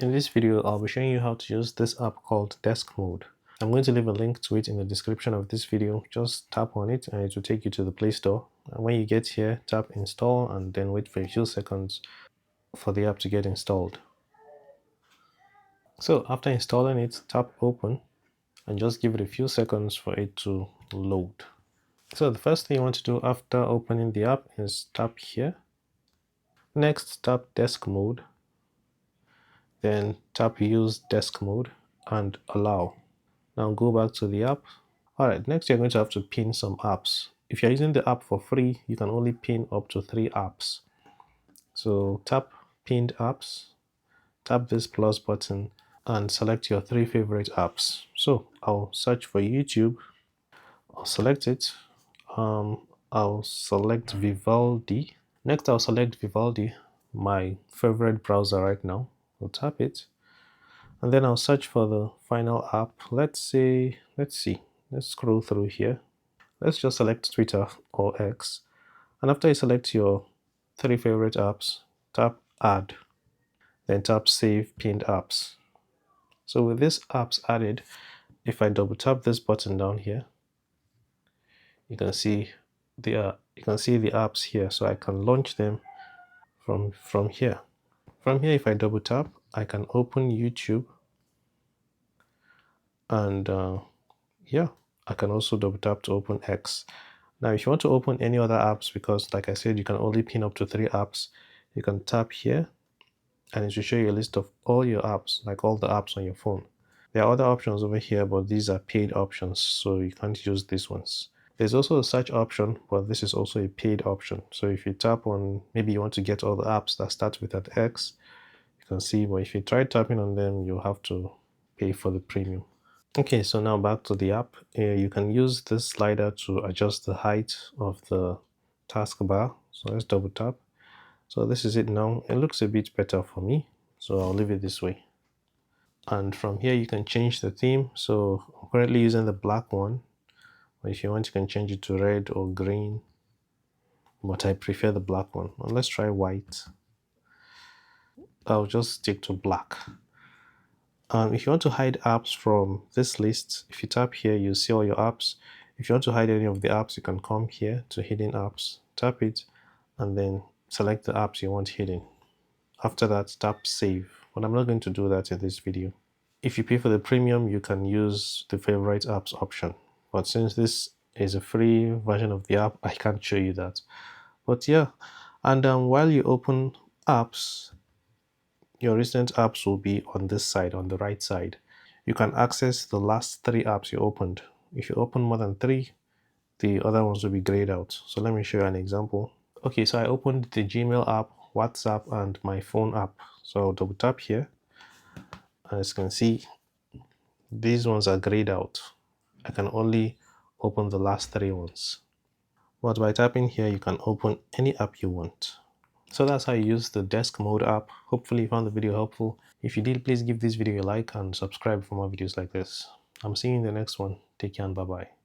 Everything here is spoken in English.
In this video, I'll be showing you how to use this app called Desk Mode. I'm going to leave a link to it in the description of this video. Just tap on it and it will take you to the Play Store. And when you get here, tap install and then wait for a few seconds for the app to get installed. So after installing it, tap open and just give it a few seconds for it to load. So the first thing you want to do after opening the app is tap here. Next, tap Desk Mode. Then tap Use Dsk Mode and allow. Now go back to the app. Alright, next you're going to have to pin some apps. If you're using the app for free, you can only pin up to 3 apps. So tap pinned apps, tap this plus button and select your 3 favorite apps. So I'll search for YouTube, I'll select it, I'll select Vivaldi. Next I'll select Vivaldi, my favorite browser right now. I'll tap it and then I'll search for the final app. Let's scroll through here. Let's just select Twitter or X. And after you select your 3 favorite apps, tap add, then tap save pinned apps. So with these apps added, if I double tap this button down here, you can see the apps here. So I can launch them from here. From here, if I double tap, I can open YouTube, and yeah, I can also double tap to open X. Now, if you want to open any other apps, because like I said, you can only pin up to 3 apps, you can tap here and it will show you a list of all your apps, like all the apps on your phone. There are other options over here, but these are paid options, so you can't use these ones. There's also a search option, but this is also a paid option. So if you tap on, maybe you want to get all the apps that start with that X, you can see, but if you try tapping on them, you'll have to pay for the premium. Okay, so now back to the app. You can use this slider to adjust the height of the taskbar. So let's double tap. So this is it now. It looks a bit better for me, so I'll leave it this way. And from here you can change the theme. So I'm currently using the black one, but if you want you can change it to red or green, but I prefer the black one. Well, let's try white. I'll just stick to black. If you want to hide apps from this list, if you tap here, you see all your apps. If you want to hide any of the apps, you can come here to hidden apps, tap it, and then select the apps you want hidden. After that, tap save. But I'm not going to do that in this video. If you pay for the premium, you can use the favorite apps option. But since this is a free version of the app, I can't show you that. But yeah, and while you open apps, your recent apps will be on this side, on the right side. You can access the last 3 apps you opened. If you open more than 3, the other ones will be grayed out. So let me show you an example. Okay, so I opened the Gmail app, WhatsApp, and my phone app. So I'll double tap here. As you can see, these ones are grayed out. I can only open the last 3 ones. But by tapping here, you can open any app you want. So that's how you use the Desk Mode app. Hopefully you found the video helpful. If you did, please give this video a like and subscribe for more videos like this. I'm seeing you in the next one. Take care and bye-bye.